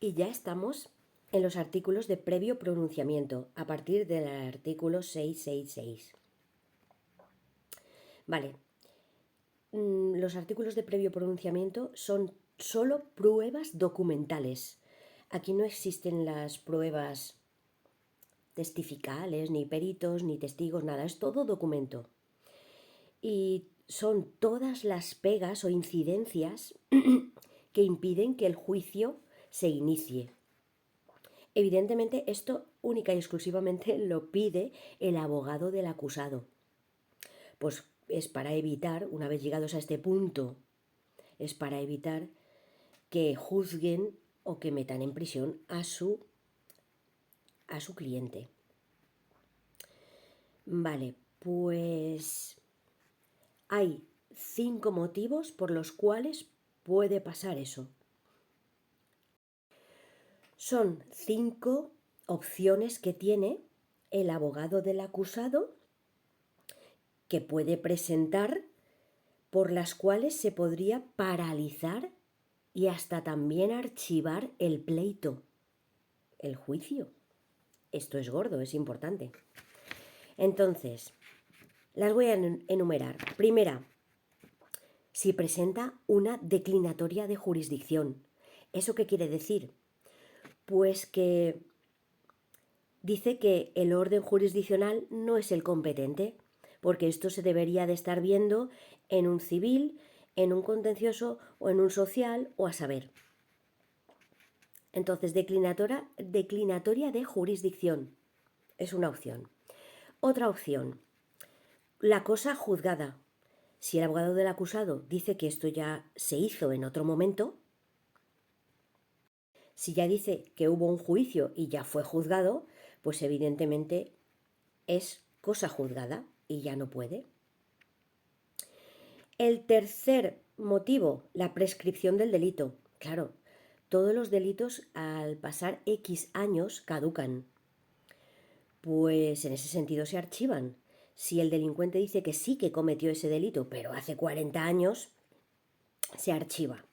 Y ya estamos en los artículos de previo pronunciamiento, a partir del artículo 666. Vale, los artículos de previo pronunciamiento son solo pruebas documentales. Aquí no existen las pruebas testificales, ni peritos, ni testigos, nada, es todo documento. Y son todas las pegas o incidencias que impiden que el juicio se inicie. Evidentemente, esto única y exclusivamente lo pide el abogado del acusado. Pues es para evitar, una vez llegados a este punto, es para evitar que juzguen o que metan en prisión a su cliente. Vale, pues hay 5 motivos por los cuales puede pasar eso. Son 5 opciones que tiene el abogado del acusado que puede presentar, por las cuales se podría paralizar y hasta también archivar el pleito, el juicio. Esto es gordo, es importante. Entonces, las voy a enumerar. Primera, si presenta una declinatoria de jurisdicción. ¿Eso qué quiere decir? Pues que dice que el orden jurisdiccional no es el competente, porque esto se debería de estar viendo en un civil, en un contencioso o en un social o a saber. Entonces, declinatoria de jurisdicción es una opción. Otra opción, la cosa juzgada. Si el abogado del acusado dice que esto ya se hizo en otro momento, si ya dice que hubo un juicio y ya fue juzgado, pues evidentemente es cosa juzgada y ya no puede. El tercer motivo, la prescripción del delito. Claro, todos los delitos al pasar X años caducan. Pues en ese sentido se archivan. Si el delincuente dice que sí que cometió ese delito, pero hace 40 años, se archiva.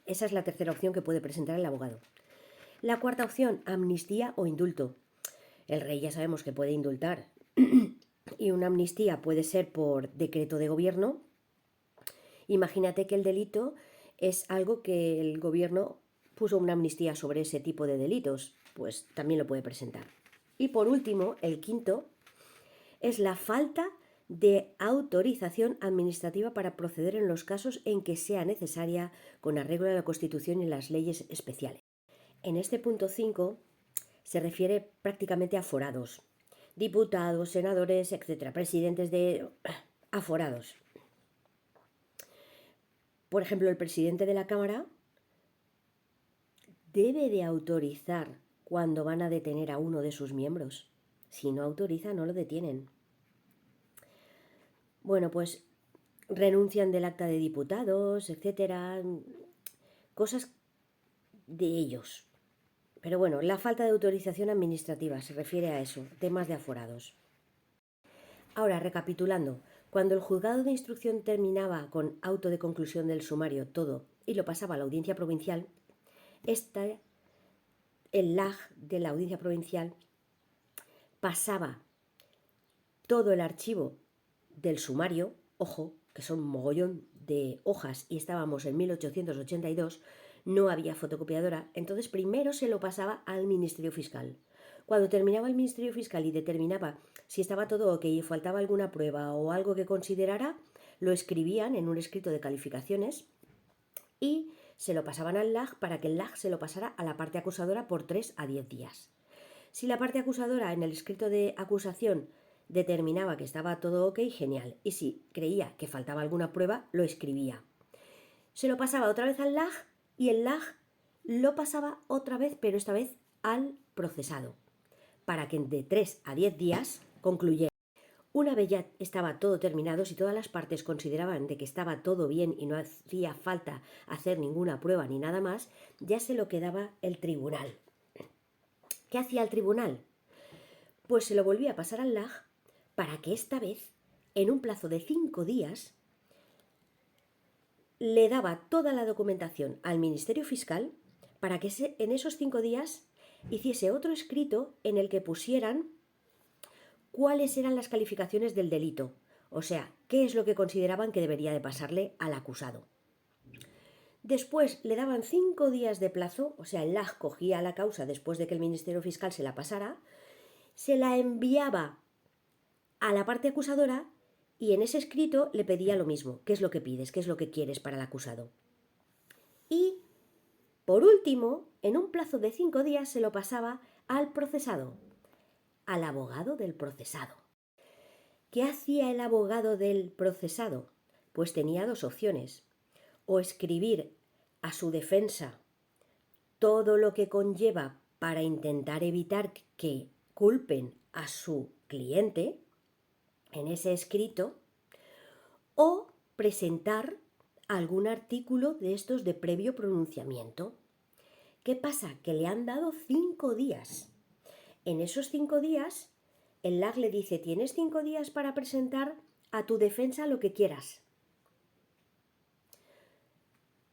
Esa es la tercera opción que puede presentar el abogado. La cuarta opción, amnistía o indulto. El rey ya sabemos que puede indultar y una amnistía puede ser por decreto de gobierno. Imagínate que el delito es algo que el gobierno puso una amnistía sobre ese tipo de delitos, pues también lo puede presentar. Y por último, el quinto, es la falta de autorización administrativa para proceder en los casos en que sea necesaria con arreglo a la Constitución y las leyes especiales. En este punto 5 se refiere prácticamente a aforados, diputados, senadores, etcétera, presidentes de aforados. Por ejemplo, el presidente de la Cámara debe de autorizar cuando van a detener a uno de sus miembros. Si no autoriza, no lo detienen. Bueno, pues renuncian del acta de diputados, etcétera, cosas de ellos. Pero bueno, la falta de autorización administrativa se refiere a eso, temas de aforados. Ahora, recapitulando, cuando el juzgado de instrucción terminaba con auto de conclusión del sumario todo y lo pasaba a la audiencia provincial, el LAG de la audiencia provincial pasaba todo el archivo del sumario, ojo, que son un mogollón de hojas y estábamos en 1882, no había fotocopiadora, entonces primero se lo pasaba al Ministerio Fiscal. Cuando terminaba el Ministerio Fiscal y determinaba si estaba todo ok y faltaba alguna prueba o algo que considerara, lo escribían en un escrito de calificaciones y se lo pasaban al LAG para que el LAG se lo pasara a la parte acusadora por 3 a 10 días. Si la parte acusadora en el escrito de acusación determinaba que estaba todo ok, genial. Y si creía que faltaba alguna prueba, lo escribía. Se lo pasaba otra vez al LAG y el LAG lo pasaba otra vez, pero esta vez al procesado, para que de 3 a 10 días concluyera. Una vez ya estaba todo terminado, si todas las partes consideraban de que estaba todo bien y no hacía falta hacer ninguna prueba ni nada más, ya se lo quedaba el tribunal. ¿Qué hacía el tribunal? Pues se lo volvía a pasar al LAG para que esta vez, en un plazo de 5 días, le daba toda la documentación al Ministerio Fiscal para que en esos 5 días hiciese otro escrito en el que pusieran cuáles eran las calificaciones del delito, o sea, qué es lo que consideraban que debería de pasarle al acusado. Después le daban 5 días de plazo, o sea, el LAJ cogía la causa después de que el Ministerio Fiscal se la pasara, se la enviaba a la parte acusadora y en ese escrito le pedía lo mismo, qué es lo que pides, qué es lo que quieres para el acusado. Y, por último, en un plazo de 5 días se lo pasaba al procesado, al abogado del procesado. ¿Qué hacía el abogado del procesado? Pues tenía 2 opciones, o escribir a su defensa todo lo que conlleva para intentar evitar que culpen a su cliente en ese escrito, o presentar algún artículo de estos de previo pronunciamiento. ¿Qué pasa? Que le han dado 5 días. En esos 5 días, el LAJ le dice, tienes 5 días para presentar a tu defensa lo que quieras.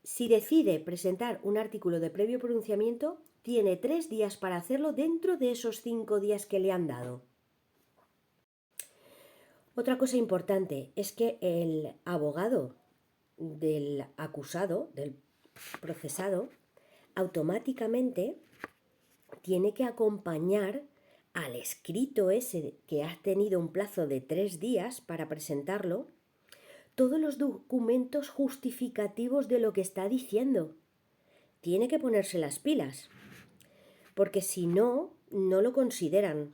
Si decide presentar un artículo de previo pronunciamiento, tiene 3 días para hacerlo dentro de esos 5 días que le han dado. Otra cosa importante es que el abogado del acusado, del procesado, automáticamente tiene que acompañar al escrito ese que ha tenido un plazo de 3 días para presentarlo, todos los documentos justificativos de lo que está diciendo. Tiene que ponerse las pilas, porque si no, no lo consideran.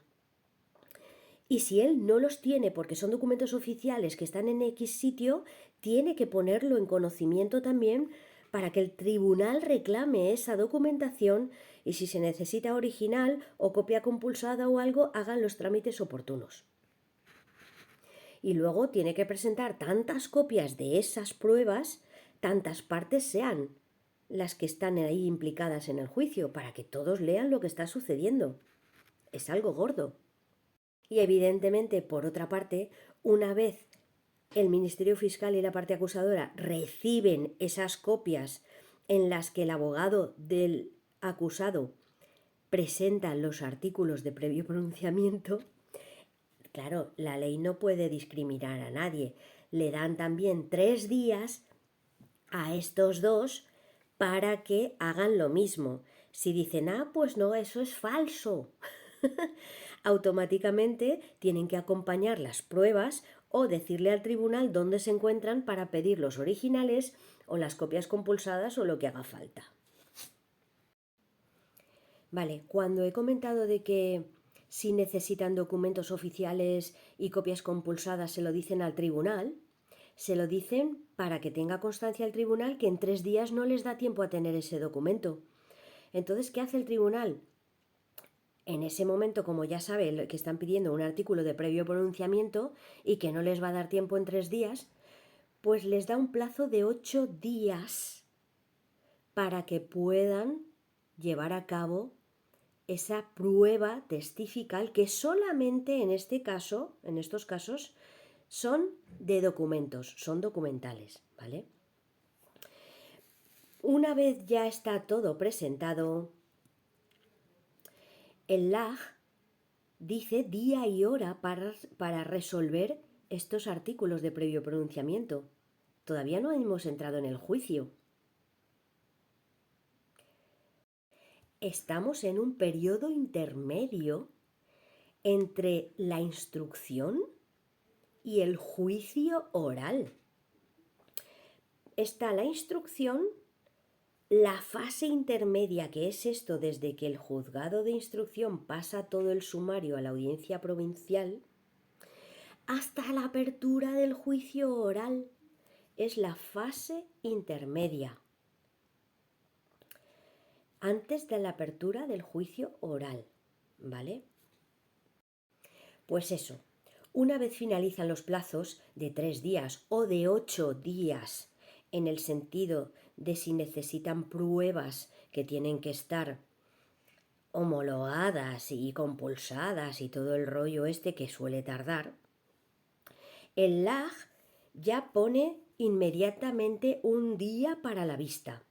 Y si él no los tiene porque son documentos oficiales que están en X sitio, tiene que ponerlo en conocimiento también para que el tribunal reclame esa documentación y si se necesita original o copia compulsada o algo, hagan los trámites oportunos. Y luego tiene que presentar tantas copias de esas pruebas, tantas partes sean las que están ahí implicadas en el juicio, para que todos lean lo que está sucediendo. Es algo gordo. Y evidentemente, por otra parte, una vez el Ministerio Fiscal y la parte acusadora reciben esas copias en las que el abogado del acusado presenta los artículos de previo pronunciamiento, claro, la ley no puede discriminar a nadie. Le dan también 3 días a estos 2 para que hagan lo mismo. Si dicen, pues no, eso es falso, automáticamente tienen que acompañar las pruebas o decirle al tribunal dónde se encuentran para pedir los originales o las copias compulsadas o lo que haga falta. Vale, cuando he comentado de que si necesitan documentos oficiales y copias compulsadas se lo dicen al tribunal, se lo dicen para que tenga constancia el tribunal que en 3 días no les da tiempo a tener ese documento. Entonces, ¿qué hace el tribunal? En ese momento, como ya sabe que están pidiendo un artículo de previo pronunciamiento y que no les va a dar tiempo en 3 días, pues les da un plazo de 8 días para que puedan llevar a cabo esa prueba testifical que solamente en este caso, en estos casos, son de documentos, son documentales, ¿vale? Una vez ya está todo presentado, el LAJ dice día y hora para resolver estos artículos de previo pronunciamiento. Todavía no hemos entrado en el juicio. Estamos en un periodo intermedio entre la instrucción y el juicio oral. Está la instrucción, la fase intermedia, que es esto desde que el juzgado de instrucción pasa todo el sumario a la audiencia provincial, hasta la apertura del juicio oral. Es la fase intermedia, antes de la apertura del juicio oral, ¿vale? Pues eso, una vez finalizan los plazos de 3 días o de 8 días, en el sentido de si necesitan pruebas que tienen que estar homologadas y compulsadas y todo el rollo este que suele tardar, el LAJ ya pone inmediatamente un día para la vista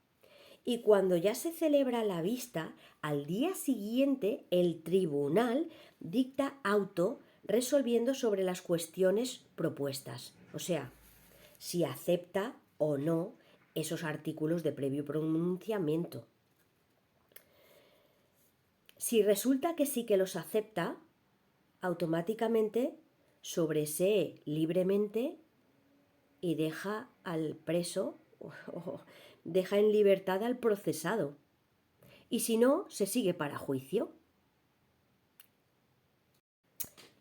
Y cuando ya se celebra la vista, al día siguiente el tribunal dicta auto resolviendo sobre las cuestiones propuestas. O sea, si acepta o no esos artículos de previo pronunciamiento. Si resulta que sí que los acepta, automáticamente sobresee libremente y deja al preso, o deja en libertad al procesado. Y si no, se sigue para juicio.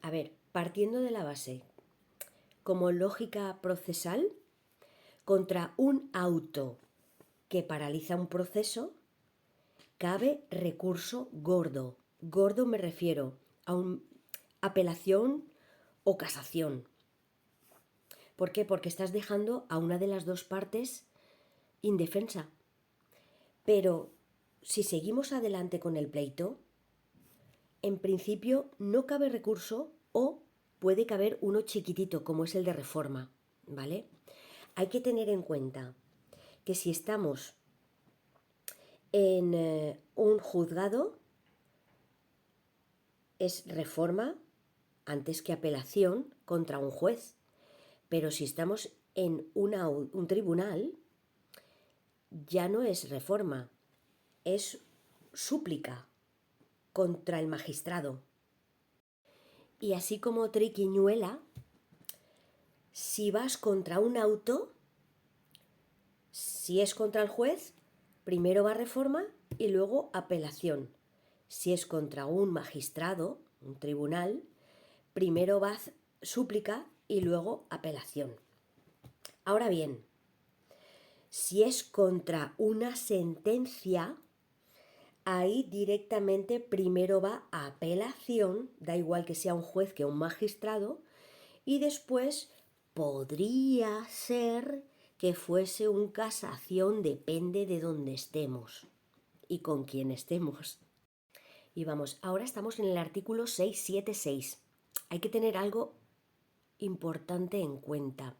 A ver, partiendo de la base, como lógica procesal, contra un auto que paraliza un proceso, cabe recurso gordo. Gordo me refiero a una apelación o casación. ¿Por qué? Porque estás dejando a una de las dos partes indefensa. Pero si seguimos adelante con el pleito, en principio no cabe recurso o puede caber uno chiquitito, como es el de reforma, ¿vale? Hay que tener en cuenta que si estamos en un juzgado, es reforma antes que apelación contra un juez. Pero si estamos en un tribunal, ya no es reforma, es súplica contra el magistrado. Y así como triquiñuela, si vas contra un auto, si es contra el juez, primero va reforma y luego apelación. Si es contra un magistrado, un tribunal, primero va súplica y luego apelación. Ahora bien, si es contra una sentencia, ahí directamente primero va a apelación, da igual que sea un juez que un magistrado, y después podría ser que fuese un casación, depende de dónde estemos y con quién estemos. Y vamos, ahora estamos en el artículo 676. Hay que tener algo importante en cuenta.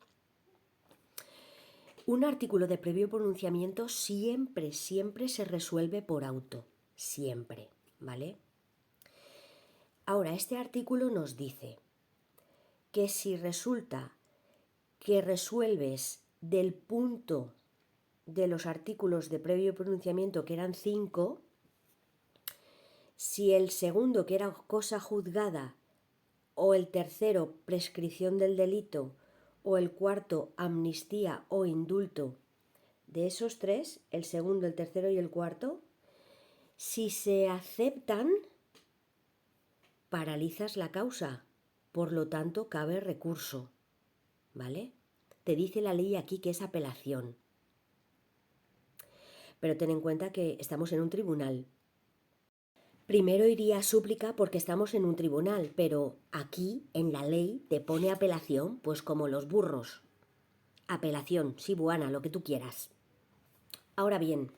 Un artículo de previo pronunciamiento siempre se resuelve por auto. Siempre, ¿vale? Ahora, este artículo nos dice que si resulta que resuelves del punto de los artículos de previo pronunciamiento, que eran 5, si el segundo, que era cosa juzgada, o el tercero, prescripción del delito, o el cuarto, amnistía o indulto, de esos 3, el segundo, el tercero y el cuarto, si se aceptan, paralizas la causa, por lo tanto cabe recurso, ¿vale? Te dice la ley aquí que es apelación. Pero ten en cuenta que estamos en un tribunal. Primero iría a súplica porque estamos en un tribunal, pero aquí en la ley te pone apelación, pues como los burros. Apelación, sí, buana, lo que tú quieras. Ahora bien,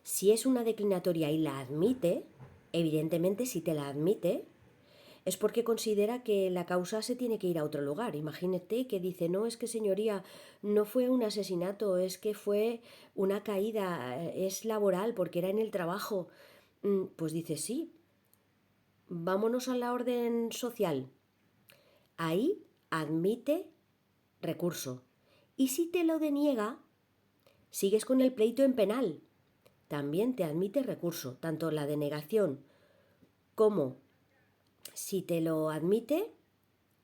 si es una declinatoria y la admite, evidentemente si te la admite, es porque considera que la causa se tiene que ir a otro lugar. Imagínate que dice, no, es que señoría, no fue un asesinato, es que fue una caída, es laboral porque era en el trabajo. Pues dice, sí, vámonos a la orden social. Ahí admite recurso. Y si te lo deniega, sigues con el pleito en penal. También te admite recurso, tanto la denegación como si te lo admite,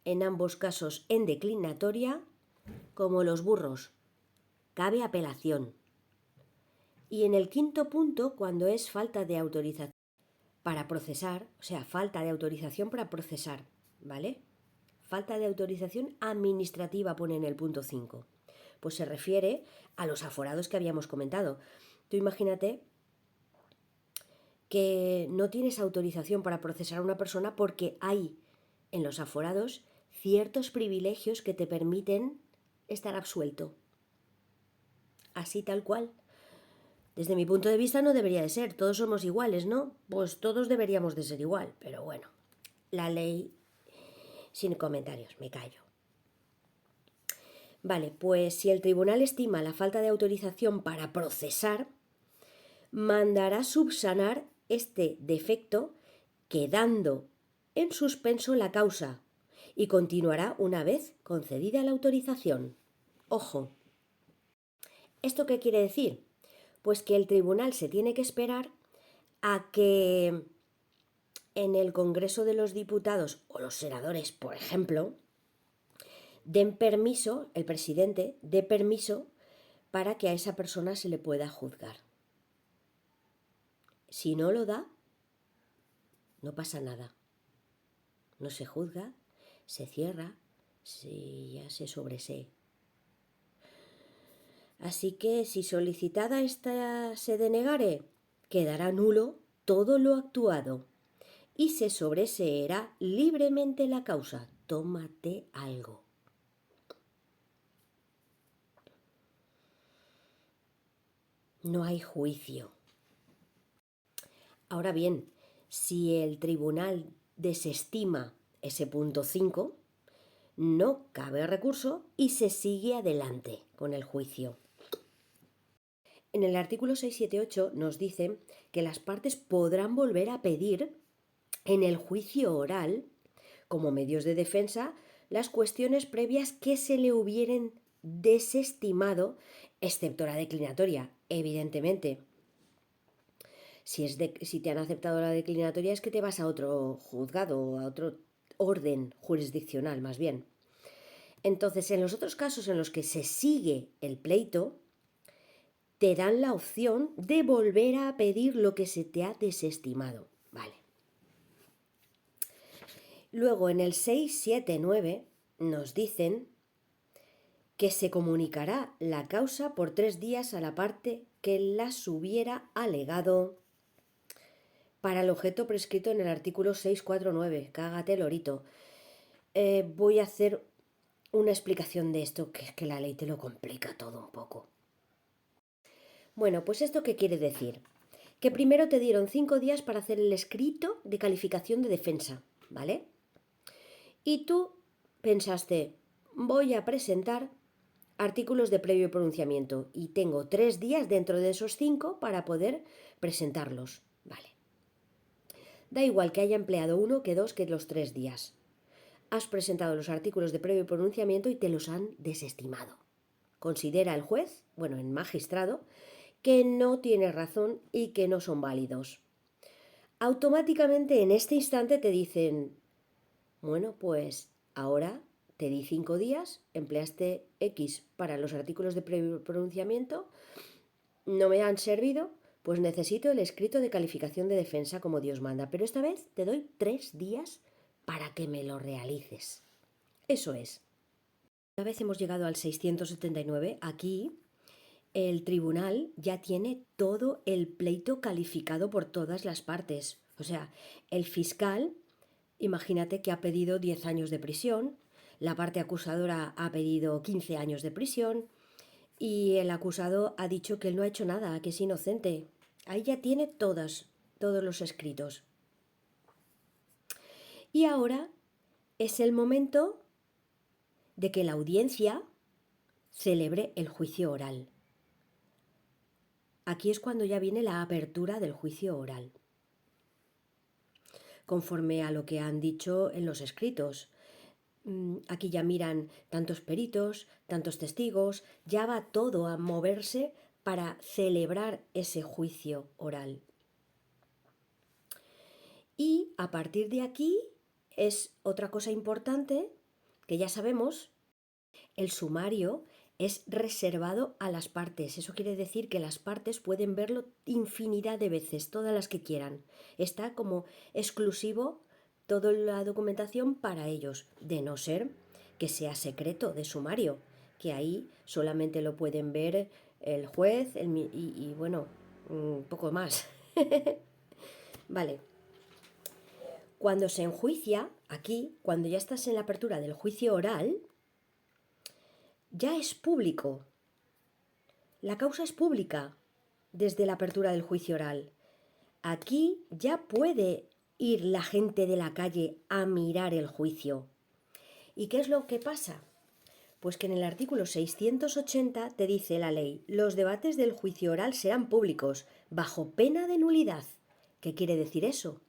en ambos casos en declinatoria, como los burros, cabe apelación. Y en el quinto punto, cuando es falta de autorización para procesar, o sea, falta de autorización para procesar, ¿vale? Falta de autorización administrativa pone en el punto 5. Pues se refiere a los aforados que habíamos comentado. Tú imagínate que no tienes autorización para procesar a una persona porque hay en los aforados ciertos privilegios que te permiten estar absuelto. Así tal cual. Desde mi punto de vista no debería de ser, todos somos iguales, ¿no? Pues todos deberíamos de ser igual, pero bueno, la ley sin comentarios, me callo. Vale, pues si el tribunal estima la falta de autorización para procesar, mandará subsanar este defecto quedando en suspenso la causa y continuará una vez concedida la autorización. Ojo, ¿esto qué quiere decir? Pues que el tribunal se tiene que esperar a que en el Congreso de los Diputados o los senadores, por ejemplo, den permiso, el presidente dé permiso para que a esa persona se le pueda juzgar. Si no lo da, no pasa nada. No se juzga, se cierra, ya se sobresee. Así que si solicitada esta se denegare, quedará nulo todo lo actuado y se sobreseerá libremente la causa. Tómate algo. No hay juicio. Ahora bien, si el tribunal desestima ese punto 5, no cabe recurso y se sigue adelante con el juicio. En el artículo 678 nos dice que las partes podrán volver a pedir en el juicio oral, como medios de defensa, las cuestiones previas que se le hubieran desestimado, excepto la declinatoria, evidentemente. Si te han aceptado la declinatoria es que te vas a otro juzgado, a otro orden jurisdiccional más bien. Entonces, en los otros casos en los que se sigue el pleito, te dan la opción de volver a pedir lo que se te ha desestimado. Vale. Luego en el 679 nos dicen que se comunicará la causa por 3 días a la parte que las hubiera alegado para el objeto prescrito en el artículo 649. Cágate, lorito. Voy a hacer una explicación de esto, que es que la ley te lo complica todo un poco. Bueno, pues ¿esto qué quiere decir? Que primero te dieron 5 días para hacer el escrito de calificación de defensa, ¿vale? Y tú pensaste, voy a presentar artículos de previo pronunciamiento y tengo 3 días dentro de esos 5 para poder presentarlos, ¿vale? Da igual que haya empleado 1, que 2, que los 3 días. Has presentado los artículos de previo pronunciamiento y te los han desestimado. Considera el juez, bueno, el magistrado, que no tiene razón y que no son válidos. Automáticamente en este instante te dicen, bueno, pues ahora te di 5 días, empleaste X para los artículos de previo pronunciamiento, no me han servido, pues necesito el escrito de calificación de defensa como Dios manda, pero esta vez te doy 3 días para que me lo realices. Eso es. Una vez hemos llegado al 679, aquí el tribunal ya tiene todo el pleito calificado por todas las partes. O sea, el fiscal, imagínate que ha pedido 10 años de prisión, la parte acusadora ha pedido 15 años de prisión y el acusado ha dicho que él no ha hecho nada, que es inocente. Ahí ya tiene todos los escritos. Y ahora es el momento de que la audiencia celebre el juicio oral. Aquí es cuando ya viene la apertura del juicio oral, conforme a lo que han dicho en los escritos. Aquí ya miran tantos peritos, tantos testigos, ya va todo a moverse para celebrar ese juicio oral. Y a partir de aquí es otra cosa importante que ya sabemos, el sumario es reservado a las partes. Eso quiere decir que las partes pueden verlo infinidad de veces, todas las que quieran. Está como exclusivo toda la documentación para ellos, de no ser que sea secreto de sumario, que ahí solamente lo pueden ver el juez y bueno, un poco más. Vale. Cuando se enjuicia, aquí, cuando ya estás en la apertura del juicio oral, ya es público. La causa es pública desde la apertura del juicio oral. Aquí ya puede ir la gente de la calle a mirar el juicio. ¿Y qué es lo que pasa? Pues que en el artículo 680 te dice la ley, los debates del juicio oral serán públicos, bajo pena de nulidad. ¿Qué quiere decir eso?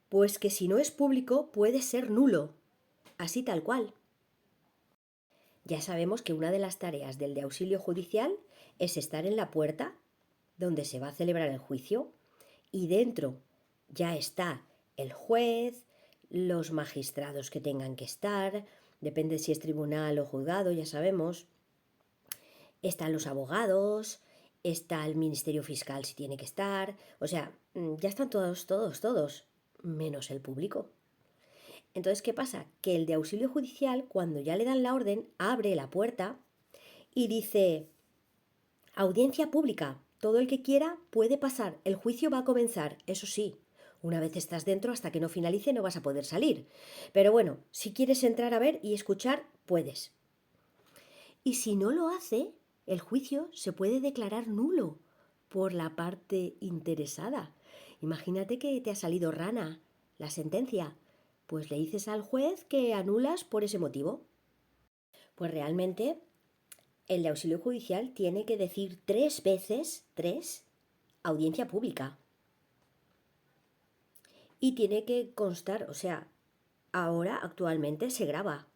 Pues que si no es público puede ser nulo, así tal cual. Ya sabemos que una de las tareas del de auxilio judicial es estar en la puerta donde se va a celebrar el juicio y dentro ya está el juez, los magistrados que tengan que estar, depende si es tribunal o juzgado, ya sabemos, están los abogados, está el Ministerio Fiscal si tiene que estar, o sea, ya están todos, menos el público. Entonces, ¿qué pasa? Que el de auxilio judicial, cuando ya le dan la orden, abre la puerta y dice: audiencia pública, todo el que quiera puede pasar, el juicio va a comenzar, eso sí. Una vez estás dentro, hasta que no finalice no vas a poder salir. Pero bueno, si quieres entrar a ver y escuchar, puedes. Y si no lo hace, el juicio se puede declarar nulo por la parte interesada. Imagínate que te ha salido rana la sentencia. Pues le dices al juez que anulas por ese motivo. Pues realmente el de auxilio judicial tiene que decir 3 veces, audiencia pública. Y tiene que constar, o sea, ahora actualmente se graba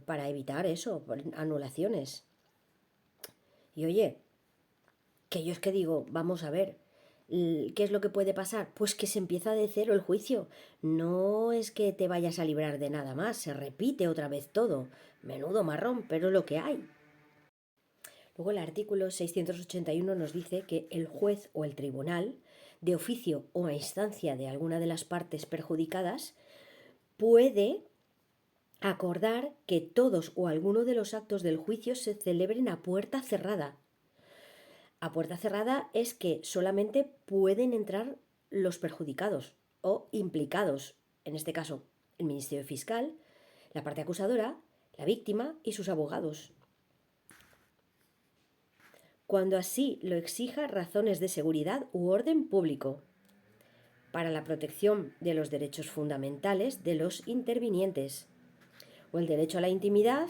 para evitar eso, por anulaciones. Y oye, que yo es que digo, vamos a ver, ¿qué es lo que puede pasar? Pues que se empieza de cero el juicio. No es que te vayas a librar de nada más, se repite otra vez todo. Menudo marrón, pero lo que hay. Luego el artículo 681 nos dice que el juez o el tribunal, de oficio o a instancia de alguna de las partes perjudicadas, puede acordar que todos o alguno de los actos del juicio se celebren a puerta cerrada. A puerta cerrada es que solamente pueden entrar los perjudicados o implicados, en este caso el Ministerio Fiscal, la parte acusadora, la víctima y sus abogados, cuando así lo exija razones de seguridad u orden público, para la protección de los derechos fundamentales de los intervinientes, o el derecho a la intimidad,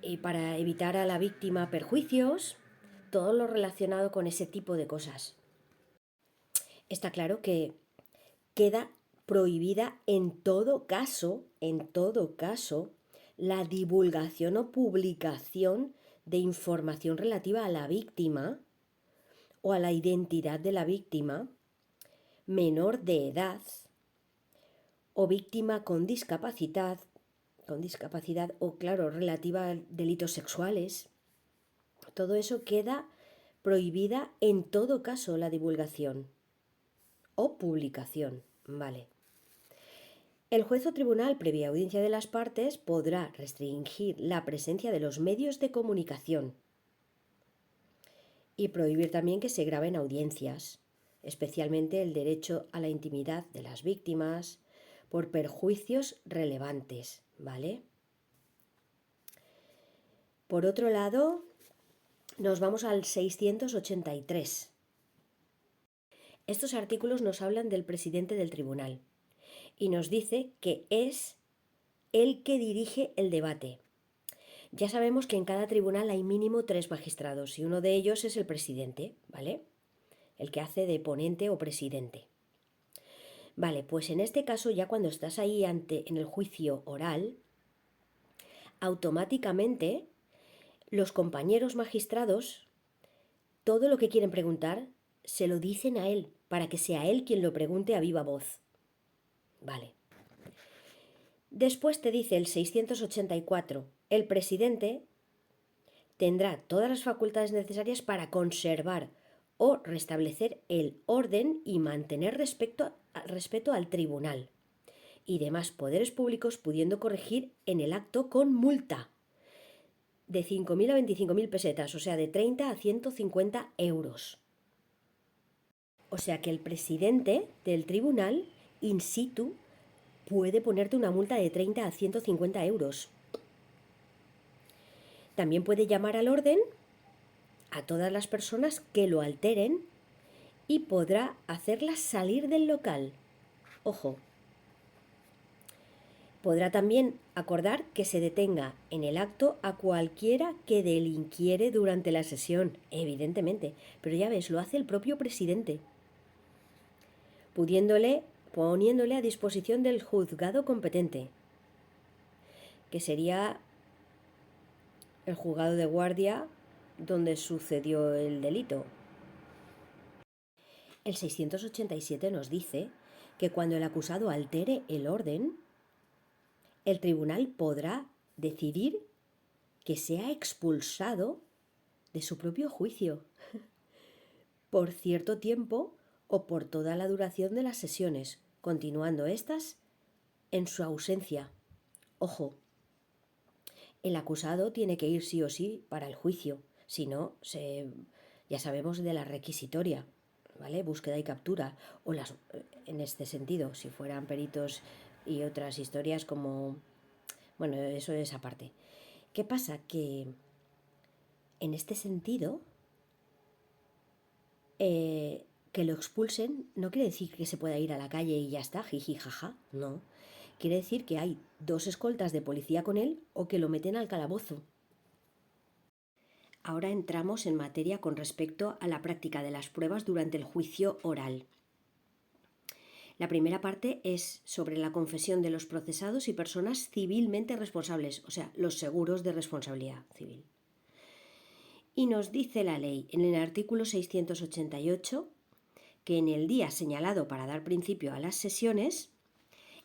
y para evitar a la víctima perjuicios, todo lo relacionado con ese tipo de cosas. Está claro que queda prohibida en todo caso, la divulgación o publicación de información relativa a la víctima o a la identidad de la víctima, menor de edad o víctima con discapacidad o, claro, relativa a delitos sexuales. Todo eso queda prohibida en todo caso la divulgación o publicación, ¿vale? El juez o tribunal, previa audiencia de las partes, podrá restringir la presencia de los medios de comunicación y prohibir también que se graben audiencias, especialmente el derecho a la intimidad de las víctimas, por perjuicios relevantes, ¿vale? Por otro lado, nos vamos al 683. Estos artículos nos hablan del presidente del tribunal y nos dice que es el que dirige el debate. Ya sabemos que en cada tribunal hay mínimo 3 magistrados y uno de ellos es el presidente, ¿vale? El que hace de ponente o presidente. Vale, pues en este caso ya cuando estás ahí en el juicio oral, automáticamente los compañeros magistrados, todo lo que quieren preguntar, se lo dicen a él, para que sea él quien lo pregunte a viva voz. Vale. Después te dice el 684, el presidente tendrá todas las facultades necesarias para conservar o restablecer el orden y mantener respeto al tribunal y demás poderes públicos, pudiendo corregir en el acto con multa de 5.000 a 25.000 pesetas, o sea, de 30 a 150 euros. O sea que el presidente del tribunal, in situ, puede ponerte una multa de 30 a 150 euros. También puede llamar al orden a todas las personas que lo alteren y podrá hacerlas salir del local. Ojo. Podrá también acordar que se detenga en el acto a cualquiera que delinquiere durante la sesión, evidentemente, pero ya ves, lo hace el propio presidente, poniéndole a disposición del juzgado competente, que sería el juzgado de guardia donde sucedió el delito. El 687 nos dice que cuando el acusado altere el orden, el tribunal podrá decidir que sea expulsado de su propio juicio por cierto tiempo o por toda la duración de las sesiones, continuando estas en su ausencia. Ojo, el acusado tiene que ir sí o sí para el juicio, si no, ya sabemos de la requisitoria, ¿vale? Búsqueda y captura, o en este sentido, si fueran peritos y otras historias como... Bueno, eso es aparte. ¿Qué pasa? Que en este sentido, que lo expulsen no quiere decir que se pueda ir a la calle y ya está, jiji, jaja, no. Quiere decir que hay 2 escoltas de policía con él o que lo meten al calabozo. Ahora entramos en materia con respecto a la práctica de las pruebas durante el juicio oral. La primera parte es sobre la confesión de los procesados y personas civilmente responsables, o sea, los seguros de responsabilidad civil. Y nos dice la ley en el artículo 688 que en el día señalado para dar principio a las sesiones,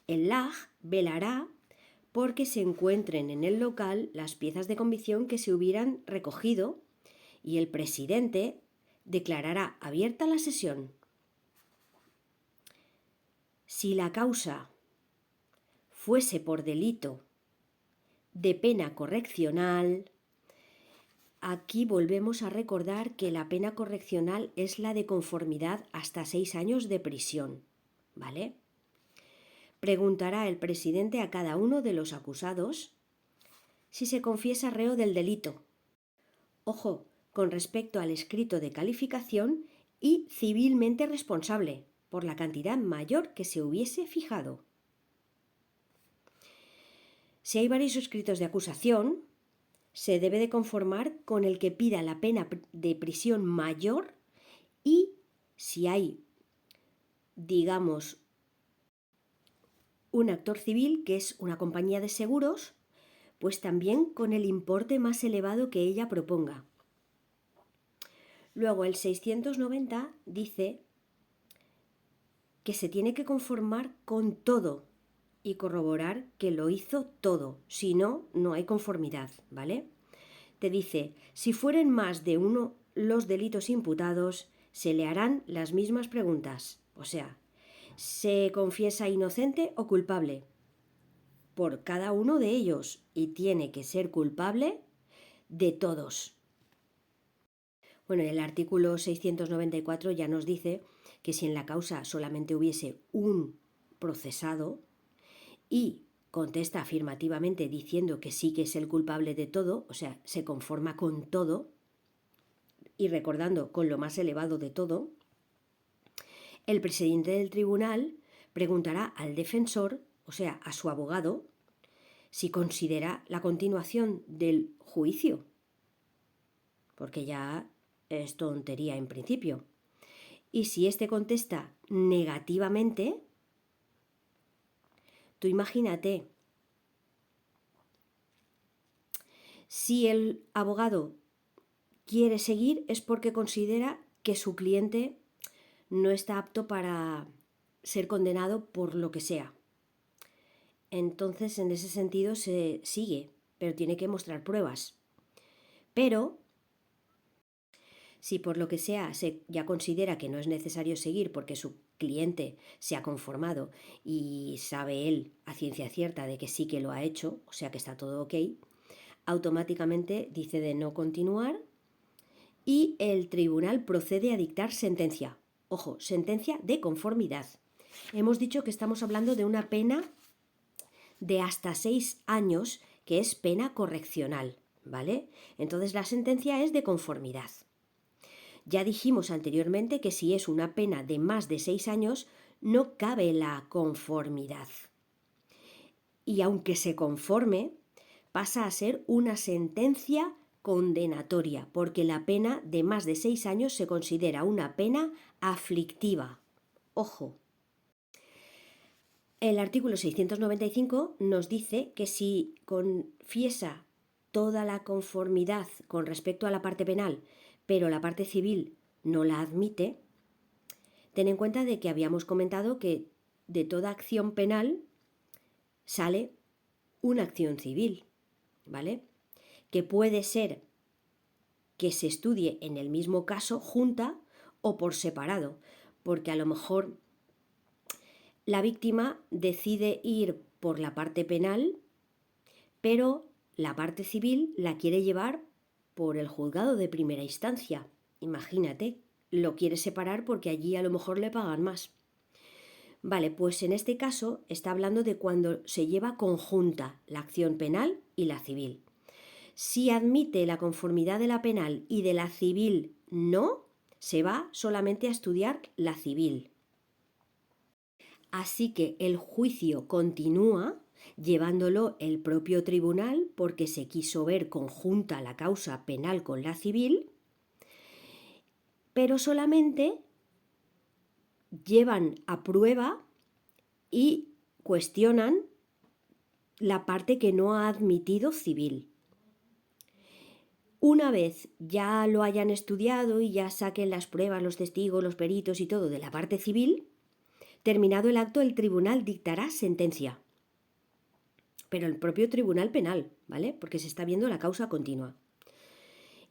el LAJ velará porque se encuentren en el local las piezas de convicción que se hubieran recogido y el presidente declarará abierta la sesión. Si la causa fuese por delito de pena correccional, aquí volvemos a recordar que la pena correccional es la de conformidad hasta 6 años de prisión, ¿vale? Preguntará el presidente a cada uno de los acusados si se confiesa reo del delito. Ojo, con respecto al escrito de calificación y civilmente responsable, por la cantidad mayor que se hubiese fijado. Si hay varios escritos de acusación, se debe de conformar con el que pida la pena de prisión mayor y si hay, digamos, un actor civil, que es una compañía de seguros, pues también con el importe más elevado que ella proponga. Luego el 690 dice que se tiene que conformar con todo y corroborar que lo hizo todo, si no, no hay conformidad, ¿vale? Te dice, si fueren más de uno los delitos imputados, se le harán las mismas preguntas, o sea, ¿se confiesa inocente o culpable? Por cada uno de ellos y tiene que ser culpable de todos. Bueno, el artículo 694 ya nos dice que si en la causa solamente hubiese un procesado y contesta afirmativamente diciendo que sí que es el culpable de todo, o sea, se conforma con todo y recordando con lo más elevado de todo, el presidente del tribunal preguntará al defensor, o sea, a su abogado, si considera la continuación del juicio, porque ya es tontería en principio. Y si éste contesta negativamente, tú imagínate, si el abogado quiere seguir es porque considera que su cliente no está apto para ser condenado por lo que sea. Entonces, en ese sentido se sigue, pero tiene que mostrar pruebas. Pero si por lo que sea se ya considera que no es necesario seguir porque su cliente se ha conformado y sabe él a ciencia cierta de que sí que lo ha hecho, o sea que está todo ok, automáticamente dice de no continuar y el tribunal procede a dictar sentencia. Ojo, sentencia de conformidad. Hemos dicho que estamos hablando de una pena de hasta 6 años, que es pena correccional, ¿vale? Entonces la sentencia es de conformidad. Ya dijimos anteriormente que si es una pena de más de 6 años, no cabe la conformidad. y aunque se conforme, pasa a ser una sentencia condenatoria, porque la pena de más de 6 años se considera una pena aflictiva. Ojo. El artículo 695 nos dice que si confiesa toda la conformidad con respecto a la parte penal, pero la parte civil no la admite, ten en cuenta de que habíamos comentado que de toda acción penal sale una acción civil, ¿vale? Que puede ser que se estudie en el mismo caso junta o por separado, porque a lo mejor la víctima decide ir por la parte penal, pero la parte civil la quiere llevar por el juzgado de primera instancia. Imagínate, lo quiere separar porque allí a lo mejor le pagan más. Vale, pues en este caso está hablando de cuando se lleva conjunta la acción penal y la civil. Si admite la conformidad de la penal y de la civil no, se va solamente a estudiar la civil. Así que el juicio continúa llevándolo el propio tribunal porque se quiso ver conjunta la causa penal con la civil, pero solamente llevan a prueba y cuestionan la parte que no ha admitido civil. Una vez ya lo hayan estudiado y ya saquen las pruebas, los testigos, los peritos y todo de la parte civil, terminado el acto, el tribunal dictará sentencia. Pero el propio tribunal penal, ¿vale? Porque se está viendo la causa continua.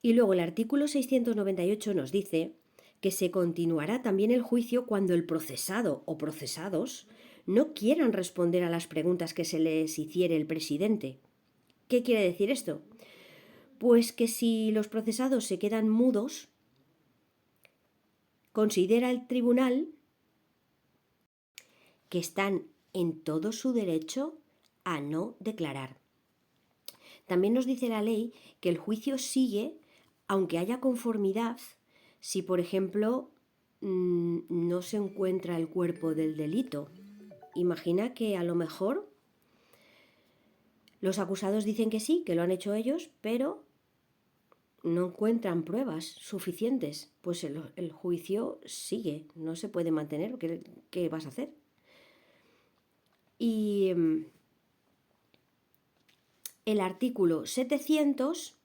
Y luego el artículo 698 nos dice que se continuará también el juicio cuando el procesado o procesados no quieran responder a las preguntas que se les hiciere el presidente. ¿Qué quiere decir esto? Pues que si los procesados se quedan mudos, considera el tribunal que están en todo su derecho a no declarar. También nos dice la ley que el juicio sigue aunque haya conformidad si, por ejemplo, no se encuentra el cuerpo del delito. Imagina que a lo mejor los acusados dicen que sí, que lo han hecho ellos, pero no encuentran pruebas suficientes. Pues el juicio sigue, no se puede mantener. ¿Qué vas a hacer? Y el artículo 700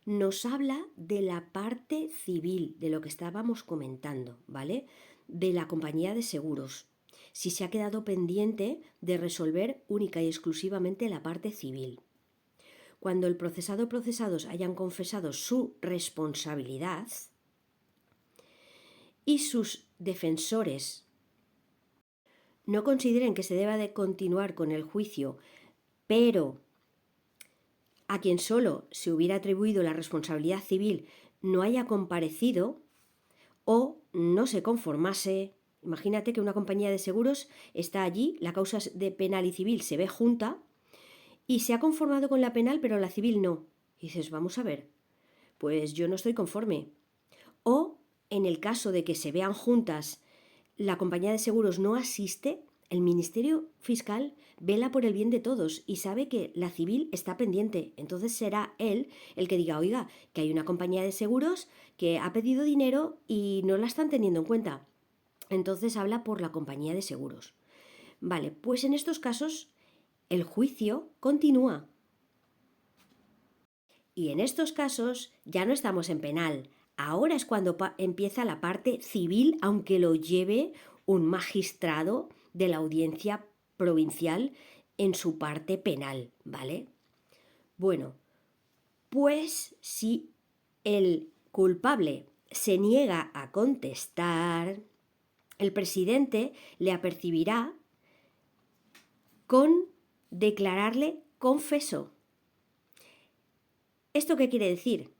nos habla de la parte civil, de lo que estábamos comentando, ¿vale? De la compañía de seguros. Si se ha quedado pendiente de resolver única y exclusivamente la parte civil. Cuando el procesado o procesados hayan confesado su responsabilidad y sus defensores no consideren que se deba de continuar con el juicio, pero a quien solo se hubiera atribuido la responsabilidad civil no haya comparecido o no se conformase. Imagínate que una compañía de seguros está allí, la causa de penal y civil se ve junta y se ha conformado con la penal pero la civil no. Y dices, vamos a ver, pues yo no estoy conforme. O en el caso de que se vean juntas, la compañía de seguros no asiste, el Ministerio Fiscal vela por el bien de todos y sabe que la civil está pendiente. Entonces será él el que diga, oiga, que hay una compañía de seguros que ha pedido dinero y no la están teniendo en cuenta. Entonces habla por la compañía de seguros. Vale, pues en estos casos el juicio continúa. Y en estos casos ya no estamos en penal. Ahora es cuando empieza la parte civil, aunque lo lleve un magistrado de la audiencia provincial en su parte penal, ¿vale? Bueno, pues si el culpable se niega a contestar, el presidente le apercibirá con declararle confeso. ¿Esto qué quiere decir?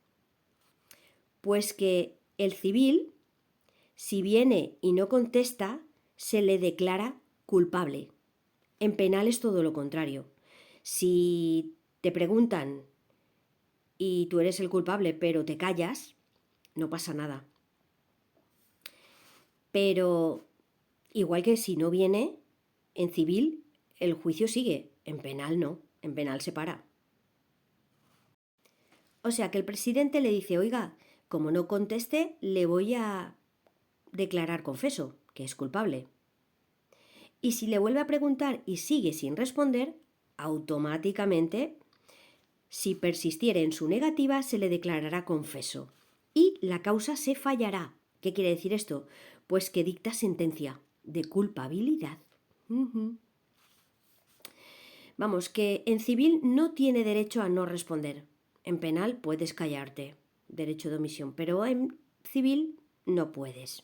Pues que el civil, si viene y no contesta, se le declara culpable. En penal es todo lo contrario. Si te preguntan y tú eres el culpable pero te callas, no pasa nada. Pero igual que si no viene, en civil el juicio sigue. En penal no, en penal se para. O sea que el presidente le dice, oiga, como no conteste, le voy a declarar confeso, que es culpable. Y si le vuelve a preguntar y sigue sin responder, automáticamente, si persistiere en su negativa, se le declarará confeso. Y la causa se fallará. ¿Qué quiere decir esto? Pues que dicta sentencia de culpabilidad. Vamos, que en civil no tiene derecho a no responder. En penal puedes callarte, derecho de omisión, pero en civil no puedes.